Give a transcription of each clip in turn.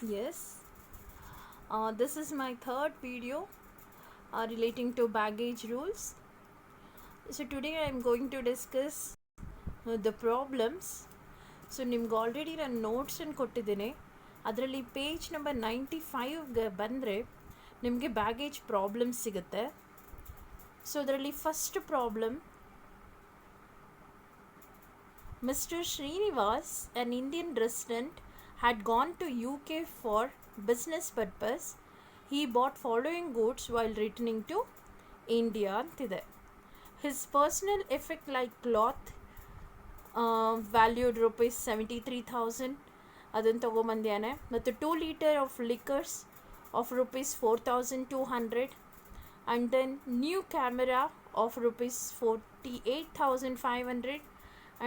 Yes, this is my third video relating to baggage rules. So today I am going to discuss the problems. So ನಿಮ್ಗೆ already ನಾನು ನೋಟ್ಸನ್ನು ಕೊಟ್ಟಿದ್ದೀನಿ. ಅದರಲ್ಲಿ page number 95ಗೆ ಬಂದರೆ ನಿಮಗೆ baggage problems ಸಿಗುತ್ತೆ. So ಅದರಲ್ಲಿ first problem, Mr. Srinivas, an Indian resident, had gone to UK for business purpose. He bought following goods while returning to India ಅಂತಿದೆ. His personal effect like cloth valued rupees 73,000 ಅದನ್ನು ತೊಗೊಂಬಂದ್ಯಾನೆ. ಮತ್ತು 2 litre of lickers of rupees 4,200 and then new camera of rupees 48,500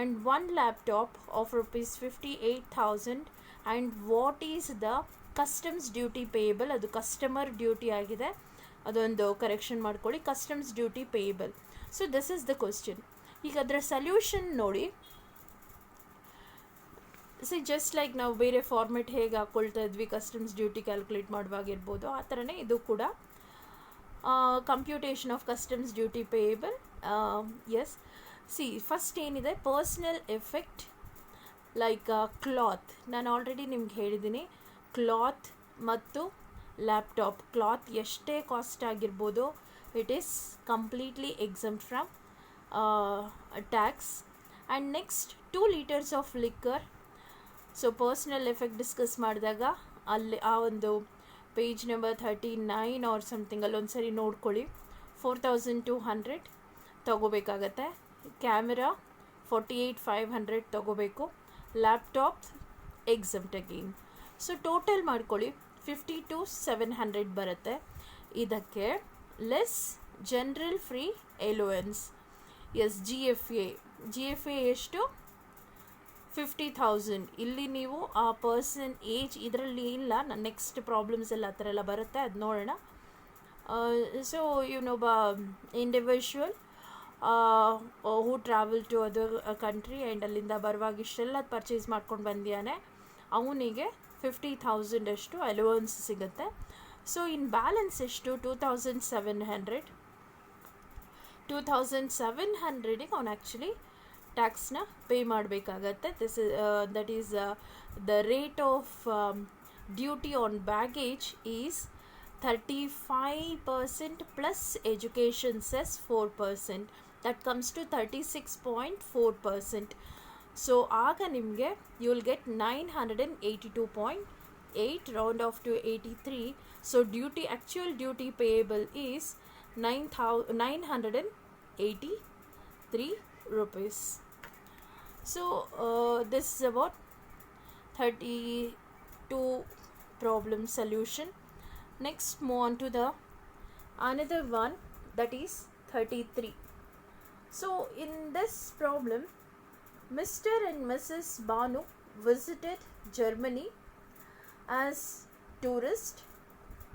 and one laptop of rupees 58,000. and what is the customs duty payable? ಅದು customer duty ಆಗಿದೆ, ಅದೊಂದು correction ಮಾಡ್ಕೊಳ್ಳಿ. Customs duty payable. So this is the question. ಈಗ ಅದರ solution ನೋಡಿ. Just like ನಾವು ಬೇರೆ format ಹೇಗೆ ಹಾಕ್ಕೊಳ್ತಾ ಇದ್ವಿ ಕಸ್ಟಮ್ಸ್ ಡ್ಯೂಟಿ ಕ್ಯಾಲ್ಕುಲೇಟ್ ಮಾಡುವಾಗಿರ್ಬೋದು, ಆ ಥರನೇ ಇದು ಕೂಡ computation of customs duty payable. Yes, first ಏನಿದೆ, ಪರ್ಸ್ನಲ್ ಎಫೆಕ್ಟ್ ಲೈಕ್ ಕ್ಲಾತ್. ನಾನು ಆಲ್ರೆಡಿ ನಿಮ್ಗೆ ಹೇಳಿದ್ದೀನಿ, ಕ್ಲಾತ್ ಮತ್ತು ಲ್ಯಾಪ್ಟಾಪ್. ಕ್ಲಾತ್ ಎಷ್ಟೇ ಕಾಸ್ಟ್ ಆಗಿರ್ಬೋದು, it is completely exempt from tax. And next 2 litres of liquor. So personal effect discuss ಮಾಡಿದಾಗ ಅಲ್ಲಿ ಆ ಒಂದು ಪೇಜ್ ನಂಬರ್ 39 ಆರ್ ಸಮಥಿಂಗ್ ಅಲ್ಲೊಂದು ಸರಿ ನೋಡ್ಕೊಳ್ಳಿ. 4,200 ತೊಗೋಬೇಕಾಗತ್ತೆ. ಕ್ಯಾಮೆರಾ 48,500 ತೊಗೋಬೇಕು. Laptop exempt again. So total ಮಾಡ್ಕೊಳ್ಳಿ 52,700 ಬರುತ್ತೆ. ಇದಕ್ಕೆ less general free allowance. Yes, G F A ಎಷ್ಟು? 50,000. ಇಲ್ಲಿ ನೀವು ಆ ಪರ್ಸನ್ ಏಜ್ ಇದರಲ್ಲಿ ಇಲ್ಲ, ನಾನು ನೆಕ್ಸ್ಟ್ ಪ್ರಾಬ್ಲಮ್ಸ್ ಎಲ್ಲ ಆ ಥರ ಎಲ್ಲ ಬರುತ್ತೆ, ಅದು ನೋಡೋಣ. ಸೊ ಇವನೊಬ್ಬ individual who travel to other country and ಅಲ್ಲಿಂದ ಬರುವಾಗ ಇಷ್ಟೆಲ್ಲ ಪರ್ಚೇಸ್ ಮಾಡ್ಕೊಂಡು ಬಂದಿಯಾನೆ. ಅವನಿಗೆ 50,000 ಅಷ್ಟು ಅಲೋವೆನ್ಸ್ ಸಿಗುತ್ತೆ. ಸೊ ಇನ್ ಬ್ಯಾಲೆನ್ಸ್ ಎಷ್ಟು? 2,700. 2,700ಗೆ ಅವನು ಆ್ಯಕ್ಚುಲಿ ಟ್ಯಾಕ್ಸ್ನ ಪೇ ಮಾಡಬೇಕಾಗತ್ತೆ. That is the rate of duty on baggage is 35% plus education cess 4%. That comes to 36.4%. So ಆಗ ನಿಮಗೆ you will get 982.8 round off to 83. So actual duty payable is 983 rupees. So this is about 32 problem solution. Next, move on to the another one, that is 33. So in this problem, Mr. and Mrs. Banu visited Germany as tourist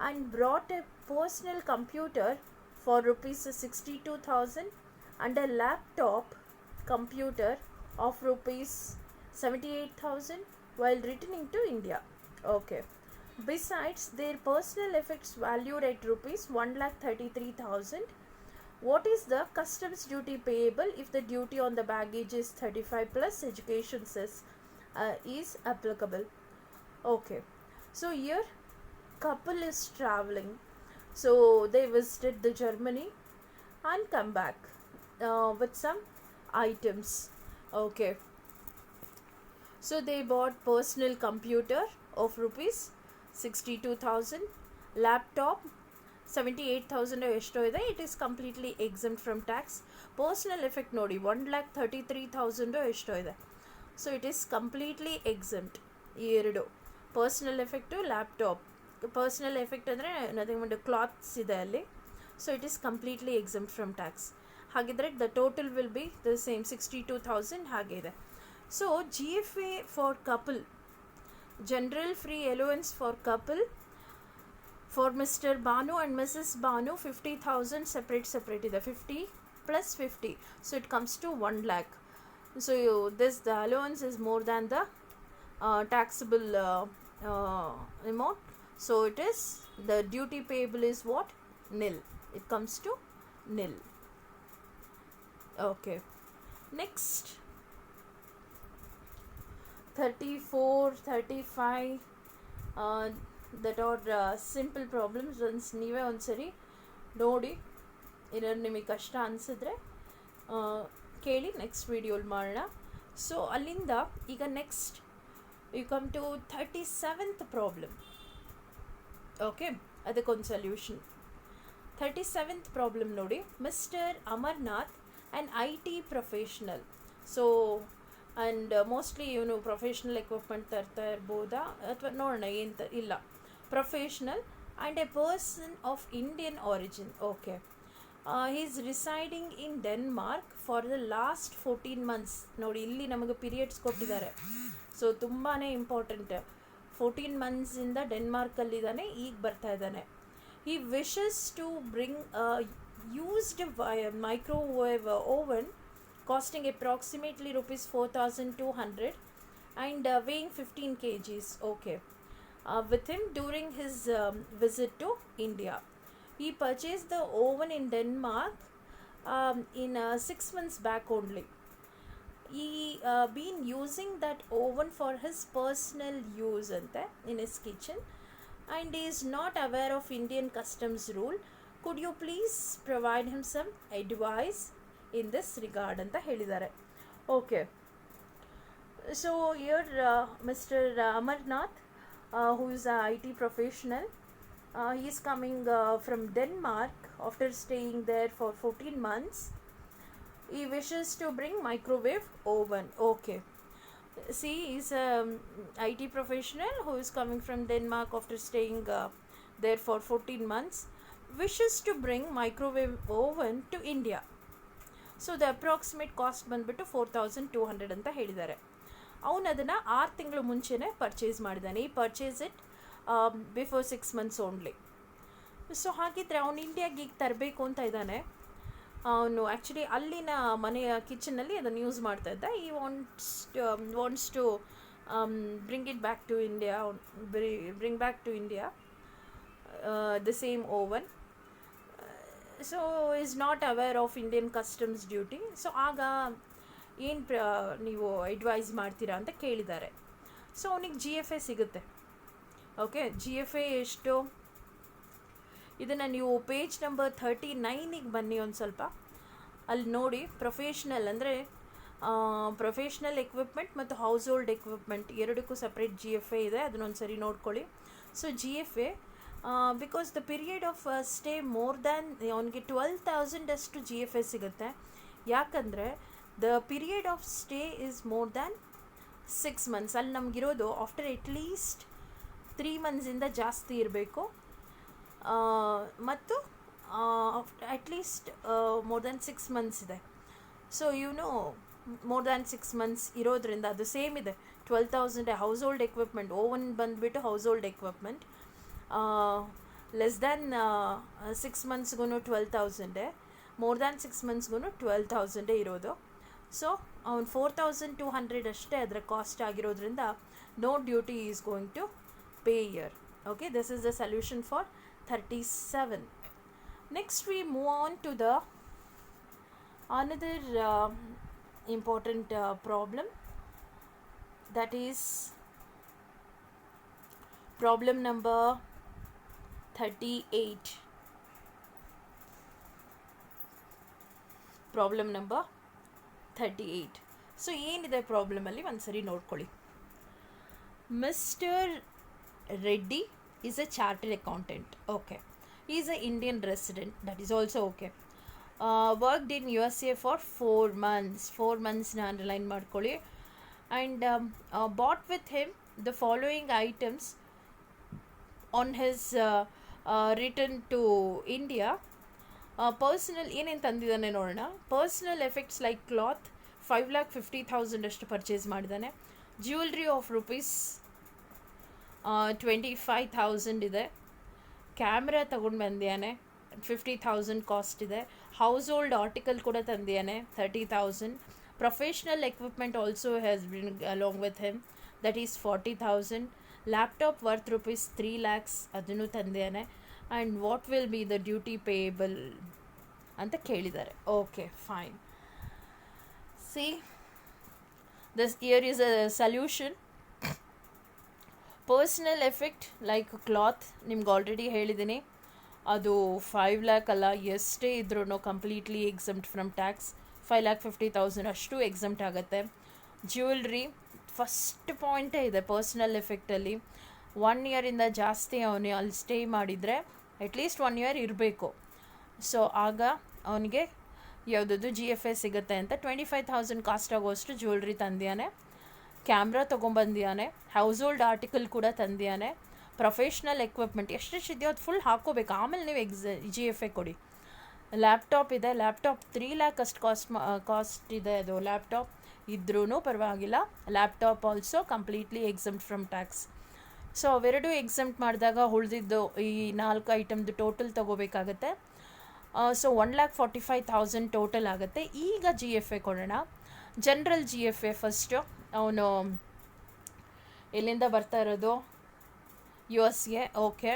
and brought a personal computer for rupees 62,000 and a laptop computer of rupees 78,000 while returning to India. Okay. Besides, their personal effects valued at rupees 1,33,000. What is the customs duty payable if the duty on the baggage is 35 plus education cess is applicable? Okay. So here couple is traveling. So they visited the Germany and come back with some items. Okay. So they bought personal computer of rupees 62,000, laptop 78,000 ಎಷ್ಟೋ ಇದೆ. It is completely exempt from tax. Personal effect ನೋಡಿ 1,33,000 ಎಷ್ಟೋ ಇದೆ. So it is completely exempt. ಈ ಎರಡು personal effect, laptop. Personal effect ಅಂದರೆ nothing but clothes ಇದೆ ಅಲ್ಲಿ. So it is completely exempt from tax. ಹಾಗಿದ್ರೆ the total will be the same 62,000 ಹಾಗೆ ಇದೆ. So G F A for couple, general free allowance for couple for Mr. Banu and Mrs. Banu 50,000 separate ಇದೆ. 50 plus 50, so it comes to 1 lakh. So the allowance is more than the taxable amount. So it is, the duty payable is what? Nil. It comes to nil. Okay. Next, 34, 35, that are simple problems. Once ನೀವೇ ಒಂದ್ಸರಿ ನೋಡಿ, ಏನಾದ್ರು ನಿಮಗೆ ಕಷ್ಟ ಅನಿಸಿದ್ರೆ ಕೇಳಿ, next ವೀಡಿಯೋಲಿ ಮಾಡೋಣ. So ಅಲ್ಲಿಂದ ಈಗ next you come to 37th problem. Okay, ಅದಕ್ಕೊಂದು ಸೊಲ್ಯೂಷನ್. 37th ಪ್ರಾಬ್ಲಮ್ ನೋಡಿ. Mister Amarnath an IT professional. So and mostly ಇವನು ಪ್ರೊಫೆಷ್ನಲ್ ಎಕ್ವಿಪ್ಮೆಂಟ್ ತರ್ತಾ ಇರ್ಬೋದಾ ಅಥವಾ ನೋಡೋಣ, ಏನು ಇಲ್ಲ. Professional and a person of Indian origin. Okay, he is residing in Denmark for the last 14 months. ನೋಡಿ, ಇಲ್ಲಿ ನಮಗೆ ಪೀರಿಯಡ್ಸ್ ಕೊಟ್ಟಿದ್ದಾರೆ. ಸೊ ತುಂಬಾ ಇಂಪಾರ್ಟೆಂಟ್. 14 ಮಂತ್ಸಿಂದ ಡೆನ್ಮಾರ್ಕಲ್ಲಿದ್ದಾನೆ, ಈಗ ಬರ್ತಾ ಇದ್ದಾನೆ. he wishes to bring a used microwave oven costing approximately rupees 4,200 and weighing 15 kgs. Okay, with him during his visit to India. He purchased the oven in Denmark in 6 months back only. He been using that oven for his personal use ante in his kitchen, and he is not aware of Indian customs rule. Could you please provide him some advice in this regard anta helidare. Okay, so here Mr. Amarnath, who is a IT professional, he is coming from Denmark after staying there for 14 months. He wishes to bring microwave oven. Okay, see, he's a IT professional who is coming from Denmark after staying there for 14 months. Wishes to bring microwave oven to India. So the approximate cost ಬಂದ್ಬಿಟ್ಟು 4,200 ಅಂತ ಹೇಳಿದ್ದಾರೆ. ಅವನು ಅದನ್ನು 6 ತಿಂಗಳು ಮುಂಚೆನೇ purchase ಮಾಡಿದ್ದಾನೆ. ಈ purchase it before 6 months only. So ಹಾಗಿದ್ರೆ ಅವನು ಇಂಡಿಯಾಗೆ ಈಗ ತರಬೇಕು ಅಂತ ಇದ್ದಾನೆ. ಅವನು ಆ್ಯಕ್ಚುಲಿ ಅಲ್ಲಿನ ಮನೆಯ ಕಿಚನಲ್ಲಿ ಅದನ್ನು ಯೂಸ್ ಮಾಡ್ತಾ ಇದ್ದ. He wants to bring it back to India, bring back to India the same oven. So is not aware of Indian customs duty. So ಆಗ ಏನು ನೀವು ಅಡ್ವೈಸ್ ಮಾಡ್ತೀರಾ ಅಂತ ಕೇಳಿದ್ದಾರೆ. ಸೊ ಅವನಿಗೆ GFA ಸಿಗುತ್ತೆ. ಓಕೆ, GFA ಎಷ್ಟು? ಇದನ್ನು ನೀವು ಪೇಜ್ ನಂಬರ್ 39ಗೆ ಬನ್ನಿ ಒಂದು ಸ್ವಲ್ಪ, ಅಲ್ಲಿ ನೋಡಿ. ಪ್ರೊಫೆಷ್ನಲ್ ಅಂದರೆ ಪ್ರೊಫೆಷ್ನಲ್ ಎಕ್ವಿಪ್ಮೆಂಟ್ ಮತ್ತು ಹೌಸ್ ಹೋಲ್ಡ್ ಎಕ್ವಿಪ್ಮೆಂಟ್ ಎರಡಕ್ಕೂ ಸಪ್ರೇಟ್ GFA ಇದೆ, ಅದನ್ನೊಂದು ಸರಿ ನೋಡ್ಕೊಳ್ಳಿ. So GFA, because the period of stay more than, ಅವನಿಗೆ 12,000 ಅಷ್ಟು GFA ಸಿಗುತ್ತೆ. ಯಾಕಂದರೆ the period of stay is more than 6 months. ಅಲ್ಲಿ ನಮಗಿರೋದು ಆಫ್ಟರ್ ಎಟ್ಲೀಸ್ಟ್ 3 months ಜಾಸ್ತಿ ಇರಬೇಕು, ಮತ್ತು ಅಟ್ಲೀಸ್ಟ್ ಮೋರ್ ದ್ಯಾನ್ 6 months ಇದೆ. ಸೊ ಇವನು ಮೋರ್ ದ್ಯಾನ್ 6 months ಇರೋದ್ರಿಂದ ಅದು ಸೇಮ್ ಇದೆ. 12,000 ಹೌಸ್ ಹೋಲ್ಡ್ ಎಕ್ವಿಪ್ಮೆಂಟ್, ಓವನ್ ಬಂದುಬಿಟ್ಟು household equipment. Less than 6 monthsಗೂ 12,000, ಮೋರ್ ದ್ಯಾನ್ 6 monthsಗೂ 12,000 ಇರೋದು. ಸೊ ಅವನು 4,200 ಅಷ್ಟೇ ಅದರ ಕಾಸ್ಟ್ ಆಗಿರೋದ್ರಿಂದ no duty is going to pay year. Okay, this is the solution for 37. Next we move on to the another important problem, that is problem number 38. Problem number 38. So ಏನಿದೆ ಪ್ರಾಬ್ಲಮಲ್ಲಿ ಒಂದ್ಸರಿ ನೋಡ್ಕೊಳ್ಳಿ. Mister Reddy is a chartered accountant. Okay, he is an Indian resident, that is also okay. Worked in USA for 4 months. 4 months na underline ಮಾಡ್ಕೊಳ್ಳಿ. And bought with him the following items on his return to India. Personal ಏನೇನು ತಂದಿದ್ದಾನೆ ನೋಡೋಣ. Personal effects like cloth 5,50,000 ಅಷ್ಟು purchase ಮಾಡಿದ್ದಾನೆ. Jewellery of rupees 25,000 ಇದೆ. Camera ತಗೊಂಡು ಬಂದಿಯಾನೆ, 50,000 cost ಇದೆ. Household article ಕೂಡ ತಂದಿಯಾನೆ, 30,000. Professional equipment also has been along with him, that is 40,000. Laptop worth ₹3 lakhs ಅದನ್ನು ತಂದಿದ್ದಾನೆ. And what will be the duty payable ಅಂತ ಕೇಳಿದ್ದಾರೆ. Okay fine. See this here is a solution. Personal effect like cloth ನಿಮ್ಗೆ already ಹೇಳಿದ್ದೀನಿ, ಅದು 5 lakh ಅಲ್ಲ, ಎಷ್ಟೇ ಇದ್ರೂ ಕಂಪ್ಲೀಟ್ಲಿ ಎಕ್ಸಮ್ಟ್ ಫ್ರಮ್ ಟ್ಯಾಕ್ಸ್. 5,50,000 ಅಷ್ಟು ಎಕ್ಸಮ್ಟ್ ಆಗುತ್ತೆ. ಜ್ಯುವೆಲ್ರಿ ಫಸ್ಟ್ ಪಾಯಿಂಟೇ ಇದೆ ಪರ್ಸ್ನಲ್ ಎಫೆಕ್ಟಲ್ಲಿ. 1 year ಜಾಸ್ತಿ ಅವನು ಅಲ್ಲಿ ಸ್ಟೇ ಮಾಡಿದರೆ ಅಟ್ಲೀಸ್ಟ್ 1 year ಇರಬೇಕು. ಸೊ ಆಗ ಅವನಿಗೆ ಯಾವುದದು GFA ಸಿಗುತ್ತೆ ಅಂತ 25,000 ಕಾಸ್ಟ್ ಆಗೋಷ್ಟು ಜ್ಯುವೆಲ್ರಿ ತಂದಿಯಾನೆ. ಕ್ಯಾಮ್ರಾ ತೊಗೊಂಬಂದಿಯಾನೆ. ಹೌಸ್ ಹೋಲ್ಡ್ ಆರ್ಟಿಕಲ್ ಕೂಡ ತಂದಿಯಾನೆ. ಪ್ರೊಫೆಷ್ನಲ್ ಎಕ್ವಿಪ್ಮೆಂಟ್ ಎಷ್ಟೆಷ್ಟಿದೆಯೋ ಅದು ಫುಲ್ ಹಾಕ್ಕೋಬೇಕು, ಆಮೇಲೆ ನೀವು GFA ಕೊಡಿ. ಲ್ಯಾಪ್ಟಾಪ್ ಇದೆ, ಲ್ಯಾಪ್ಟಾಪ್ 3 lakh ಅಷ್ಟು ಕಾಸ್ಟ್ ಇದೆ. ಅದು ಲ್ಯಾಪ್ಟಾಪ್ ಇದ್ರೂ ಪರವಾಗಿಲ್ಲ. Laptop also completely exempt from tax. So ಅವೆರಡು ಎಕ್ಸಮ್ಟ್ ಮಾಡಿದಾಗ ಉಳಿದಿದ್ದು ಈ 4 ಐಟಮ್ದು ಟೋಟಲ್ ತೊಗೋಬೇಕಾಗತ್ತೆ. ಸೊ 1,45,000 ಟೋಟಲ್ ಆಗುತ್ತೆ. ಈಗ GFA ಕೊಡೋಣ. General GFA first. ಅವನು ಎಲ್ಲಿಂದ ಬರ್ತಾ ಇರೋದು? USA. ಓಕೆ.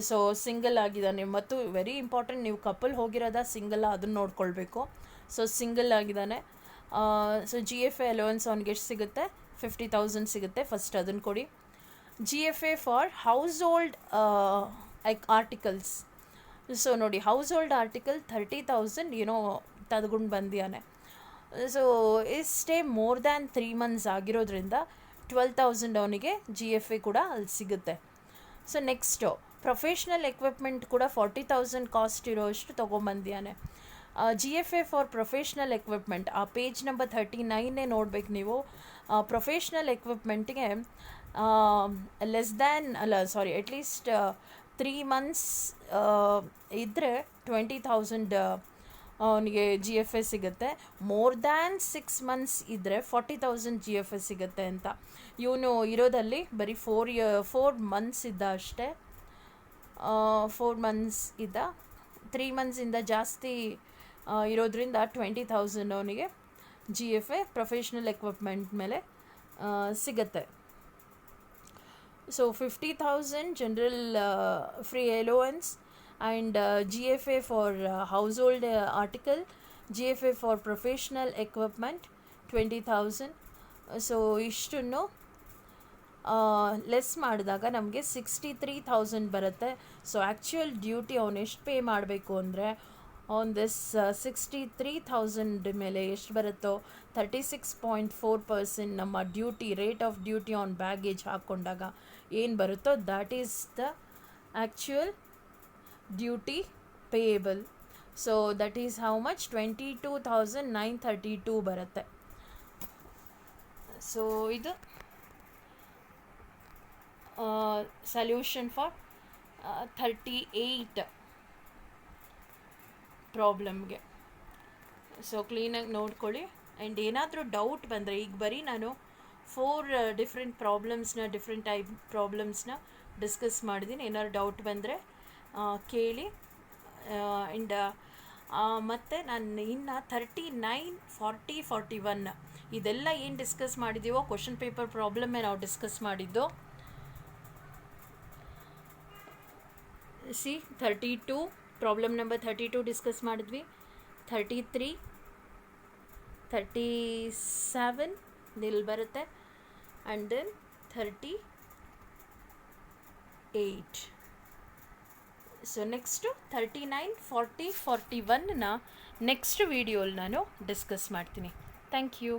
ಸೊ ಸಿಂಗಲ್ ಆಗಿದ್ದಾನೆ. ಮತ್ತು ವೆರಿ ಇಂಪಾರ್ಟೆಂಟ್, ನೀವು ಕಪಲ್ ಹೋಗಿರೋದ ಸಿಂಗಲ್ ಅದನ್ನು ನೋಡ್ಕೊಳ್ಬೇಕು. ಸೊ ಸಿಂಗಲ್ ಆಗಿದ್ದಾನೆ. ಸೊ GFA ಅಲೋವೆನ್ಸ್ ಅವ್ನಿಗೆ ಎಷ್ಟು ಸಿಗುತ್ತೆ? 50,000 ಸಿಗುತ್ತೆ. ಫಸ್ಟ್ ಅದನ್ನು ಕೊಡಿ. GFA for house hold articles. So ನೋಡಿ, ಹೌಸ್ ಹೋಲ್ಡ್ ಆರ್ಟಿಕಲ್ 30,000 ಏನೋ ತೆಗೆದುಕೊಂಡು ಬಂದಿಯಾನೆ. ಸೊ ಇಷ್ಟೇ ಮೋರ್ ದ್ಯಾನ್ 3 months ಆಗಿರೋದ್ರಿಂದ 12,000 ಅವನಿಗೆ GFA ಕೂಡ ಅಲ್ಲಿ ಸಿಗುತ್ತೆ. ಸೊ ನೆಕ್ಸ್ಟು ಪ್ರೊಫೆಷ್ನಲ್ ಎಕ್ವಿಪ್ಮೆಂಟ್ ಕೂಡ 40,000 ಕಾಸ್ಟ್ ಇರೋಷ್ಟು ತೊಗೊಂಬಂದಿಯಾನೆ. GFA ಫಾರ್ ಪ್ರೊಫೆಷ್ನಲ್ ಎಕ್ವಿಪ್ಮೆಂಟ್ ಆ ಪೇಜ್ ನಂಬರ್ 39 ನೋಡ್ಬೇಕು ನೀವು. ಪ್ರೊಫೆಷ್ನಲ್ ಎಕ್ವಿಪ್ಮೆಂಟ್ಗೆ ಅಟ್ಲೀಸ್ಟ್ 3 months ಇದ್ದರೆ 20,000 ಅವನಿಗೆ GFA ಸಿಗುತ್ತೆ. ಮೋರ್ ದ್ಯಾನ್ 6 months ಇದ್ದರೆ 40,000 GFA ಸಿಗುತ್ತೆ ಅಂತ. ಇವನು ಇರೋದಲ್ಲಿ ಬರೀ 4 months ಇದ್ದ ಅಷ್ಟೇ. 4 months ಇದ್ದ. 3 months ಜಾಸ್ತಿ ಇರೋದ್ರಿಂದ 20,000 ಅವನಿಗೆ GFA ಪ್ರೊಫೆಷ್ನಲ್ ಎಕ್ವಿಪ್ಮೆಂಟ್ ಮೇಲೆ ಸಿಗುತ್ತೆ. So 50,000 general free allowance and GFA for house hold article, GFA for professional equipment 20,000. So ಇಷ್ಟನ್ನು ಲೆಸ್ ಮಾಡಿದಾಗ ನಮಗೆ 63,000 ಬರುತ್ತೆ. ಸೊ ಆ್ಯಕ್ಚುಯಲ್ ಡ್ಯೂಟಿ ಅವನು ಎಷ್ಟು ಪೇ ಮಾಡಬೇಕು ಅಂದರೆ ಆನ್ ದಿಸ್ 63,000 ಮೇಲೆ ಎಷ್ಟು ಬರುತ್ತೋ 36.4% ನಮ್ಮ duty rate of duty on baggage ಹಾಕ್ಕೊಂಡಾಗ ಏನು ಬರುತ್ತೋ that is the actual duty payable. So that is how much 22,932 ಬರುತ್ತೆ. ಸೊ ಇದು ಸಲ್ಯೂಷನ್ ಫಾರ್ 38 ಪ್ರಾಬ್ಲಮ್ಗೆ. ಸೊ ಕ್ಲೀನಾಗಿ ನೋಡ್ಕೊಳ್ಳಿ. ಆ್ಯಂಡ್ ಏನಾದರೂ ಡೌಟ್ ಬಂದರೆ, ಈಗ ಬರೀ ನಾನು 4 ಡಿಫ್ರೆಂಟ್ ಪ್ರಾಬ್ಲಮ್ಸ್ನ ಡಿಫ್ರೆಂಟ್ ಟೈಪ್ ಪ್ರಾಬ್ಲಮ್ಸ್ನ ಡಿಸ್ಕಸ್ ಮಾಡಿದ್ದೀನಿ. ಏನಾದ್ರು ಡೌಟ್ ಬಂದರೆ ಕೇಳಿ. ಆ್ಯಂಡ್ ಮತ್ತು ನಾನು ಇನ್ನು 39, 40, 41 ಇದೆಲ್ಲ ಏನು ಡಿಸ್ಕಸ್ ಮಾಡಿದ್ದೀವೋ ಕ್ವಶನ್ ಪೇಪರ್ ಪ್ರಾಬ್ಲಮ್ಮೇ ನಾವು ಡಿಸ್ಕಸ್ ಮಾಡಿದ್ದು. ಸಿ 32 ಪ್ರಾಬ್ಲಮ್ ನಂಬರ್ 32 ಡಿಸ್ಕಸ್ ಮಾಡಿದ್ವಿ. 33, 37 ಇಲ್ಲಿ ಬರುತ್ತೆ. And then 38. ಸೊ ನೆಕ್ಸ್ಟು 39, 40, 41ನ ನೆಕ್ಸ್ಟ್ ವೀಡಿಯೋಲಿ ನಾನು ಡಿಸ್ಕಸ್ ಮಾಡ್ತೀನಿ. Thank you.